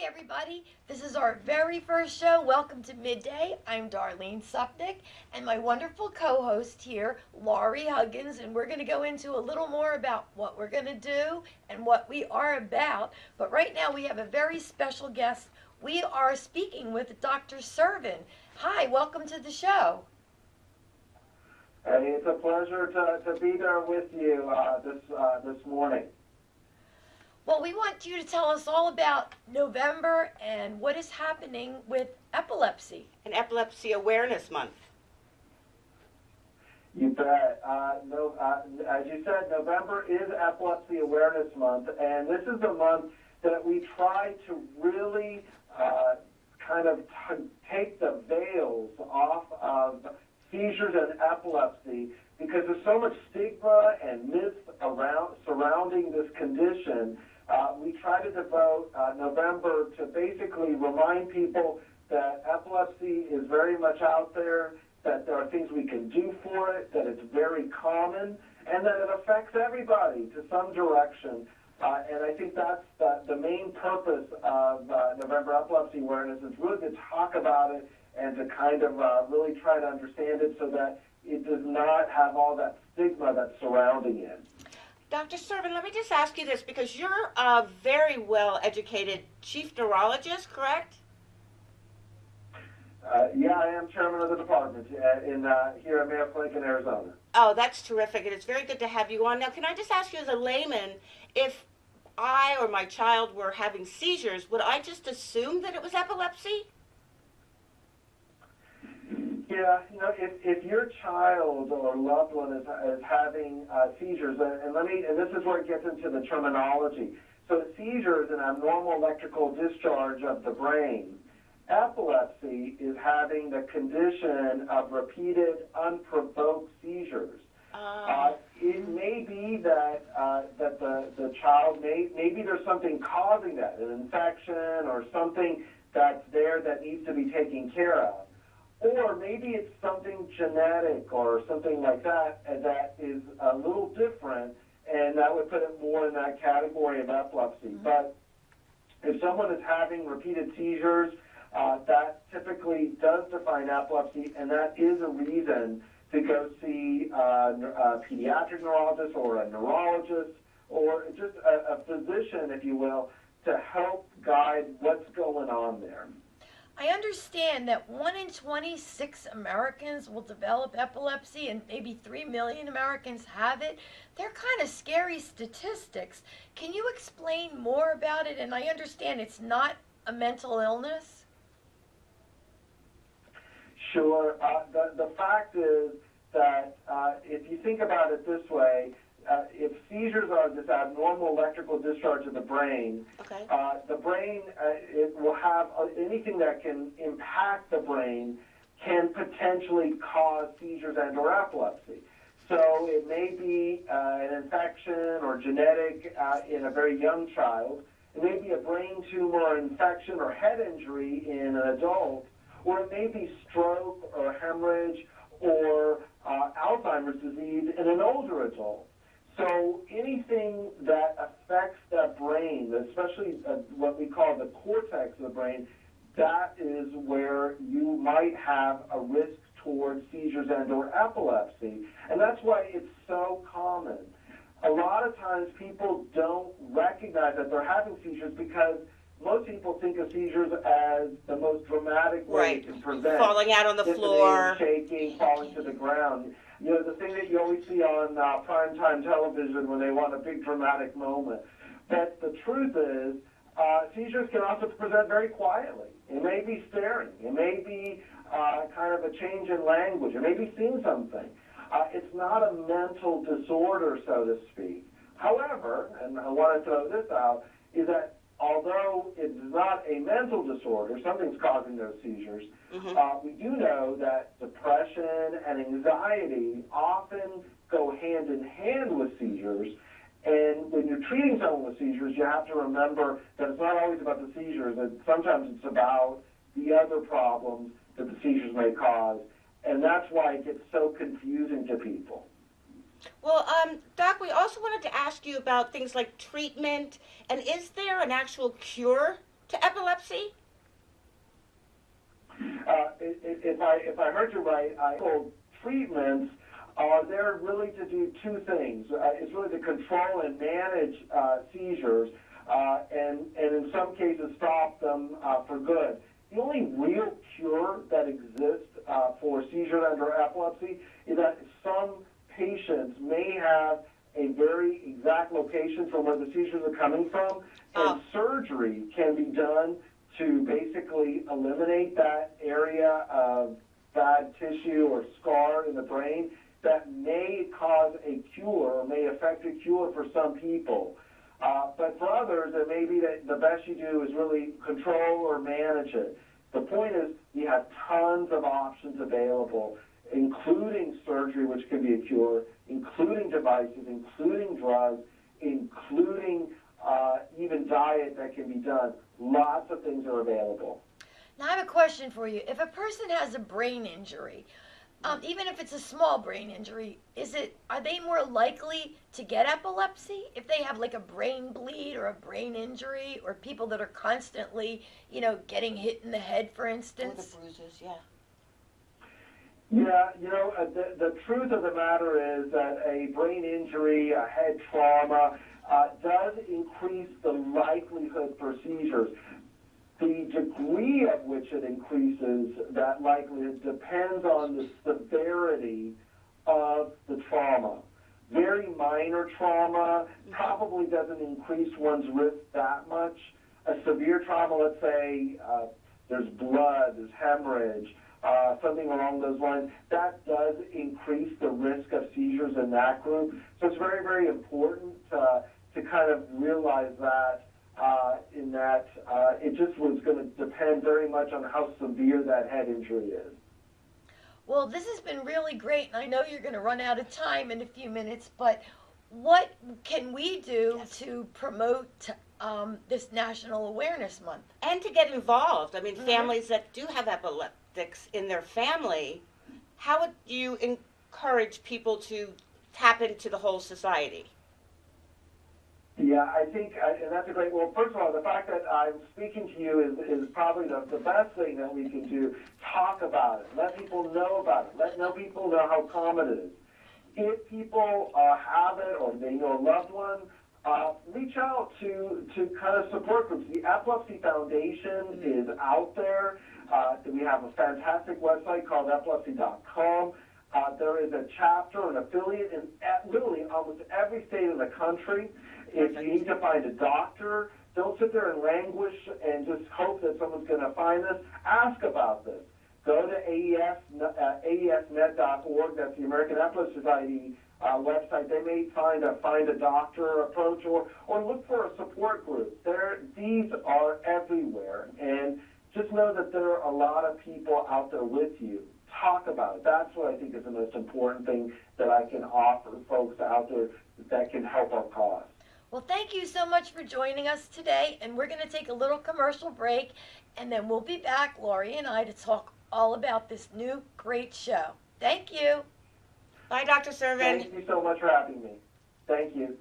everybody. This is our very first show. Welcome to Midday. I'm Darlene Supnick and my wonderful co-host here, Laurie Huggins, and we're going to go into a little more about what we're going to do and what we are about. But right now we have a very special guest. We are speaking with Dr. Sirven. Hi, welcome to the show. Hey, it's a pleasure to be there with you this morning. Well, we want you to tell us all about November and what is happening with epilepsy. And Epilepsy Awareness Month. You bet. As you said, November is Epilepsy Awareness Month, and this is a month that we try to really take the veils off of seizures and epilepsy, because there's so much stigma and myths surrounding this condition. We try to devote November to basically remind people that epilepsy is very much out there, that there are things we can do for it, that it's very common, and that it affects everybody to some direction. And I think that's the main purpose of November Epilepsy Awareness, is really to talk about it and to kind of really try to understand it so that it does not have all that stigma that's surrounding it. Dr. Sirven, let me just ask you this, because you're a very well-educated chief neurologist, correct? Yeah, I am chairman of the department here at Mayo Clinic in Arizona. Oh, that's terrific, and it's very good to have you on. Now, can I just ask you as a layman, if I or my child were having seizures, would I just assume that it was epilepsy? Yeah, if your child or loved one is having seizures, and this is where it gets into the terminology. So a seizure is an abnormal electrical discharge of the brain. Epilepsy is having the condition of repeated, unprovoked seizures. It may be that the child maybe there's something causing that, an infection or something that's there that needs to be taken care of. Or maybe it's something genetic or something like that that is a little different, and that would put it more in that category of epilepsy. Mm-hmm. But if someone is having repeated seizures, that typically does define epilepsy, and that is a reason to go see a pediatric neurologist or a neurologist or just a physician, if you will, to help guide what's going on there. I understand that 1 in 26 Americans will develop epilepsy and maybe 3 million Americans have it. They're kind of scary statistics. Can you explain more about it? And I understand it's not a mental illness. Sure. The fact is that if you think about it this way, if seizures are this abnormal electrical discharge of the brain, okay. The brain it will have anything that can impact the brain can potentially cause seizures and or epilepsy. So it may be an infection or genetic in a very young child. It may be a brain tumor or infection or head injury in an adult, or it may be stroke or hemorrhage or Alzheimer's disease in an older adult. So anything that affects the brain, especially what we call the cortex of the brain, that is where you might have a risk towards seizures and or epilepsy. And that's why it's so common. A lot of times people don't recognize that they're having seizures because most people think of seizures as the most dramatic way to prevent. Falling out on the floor. Shaking, falling to the ground. You know, the thing that you always see on primetime television when they want a big dramatic moment. But the truth is, seizures can also present very quietly. It may be staring. It may be kind of a change in language. It may be seeing something. It's not a mental disorder, so to speak. However, and I want to throw this out, is that although it's not a mental disorder, something's causing those seizures, we do know that depression and anxiety often go hand in hand with seizures. And when you're treating someone with seizures, you have to remember that it's not always about the seizures, that sometimes it's about the other problems that the seizures may cause. And that's why it gets so confusing to people. Well, Doc, we also wanted to ask you about things like treatment, and is there an actual cure to epilepsy? If I heard you right, treatments are there really to do two things. It's really to control and manage seizures, and in some cases stop them for good. The only real cure that exists for seizures under epilepsy is that some patients may have a very exact location from where the seizures are coming from, and surgery can be done to basically eliminate that area of bad tissue or scar in the brain that may cause a cure or may affect a cure for some people. But for others, it may be that the best you do is really control or manage it. The point is you have tons of options available, including surgery, which can be a cure, including devices, including drugs, including even diet that can be done. Lots of things are available. Now, I have a question for you. If a person has a brain injury, even if it's a small brain injury, are they more likely to get epilepsy if they have like a brain bleed or a brain injury, or people that are constantly, getting hit in the head, for instance? Or the bruises, yeah. Yeah, the truth of the matter is that a brain injury, a head trauma, does increase the likelihood for seizures. The degree of which it increases that likelihood depends on the severity of the trauma. Very minor trauma probably doesn't increase one's risk that much. A severe trauma, let's say there's blood, there's hemorrhage, something along those lines, that does increase the risk of seizures in that group. So it's very, very important to kind of realize that in that it just was going to depend very much on how severe that head injury is. Well, this has been really great, and I know you're going to run out of time in a few minutes, but what can we do to promote this National Awareness Month? And to get involved. I mean, families that do have epileptics in their family, how would you encourage people to tap into the whole society? Yeah, I think, and that's a great, well, first of all, the fact that I'm speaking to you is probably the best thing that we can do. Talk about it. Let people know about it. Let people know how common it is. If people have it or they know a loved one, reach out to kind of support groups. The Epilepsy Foundation is out there. We have a fantastic website called epilepsy.com. There is a chapter, an affiliate in literally almost every state of the country. If you need to find a doctor, don't sit there and languish and just hope that someone's going to find this. Ask about this. Go to aesnet.org. That's the American Epilepsy Society website. They may find a doctor approach or look for a support group. These are everywhere. And just know that there are a lot of people out there with you. Talk about it. That's what I think is the most important thing that I can offer folks out there that can help our cause. Well, thank you so much for joining us today, and we're going to take a little commercial break, and then we'll be back, Laurie and I, to talk all about this new great show. Thank you. Bye, Dr. Sirven. Thank you so much for having me. Thank you.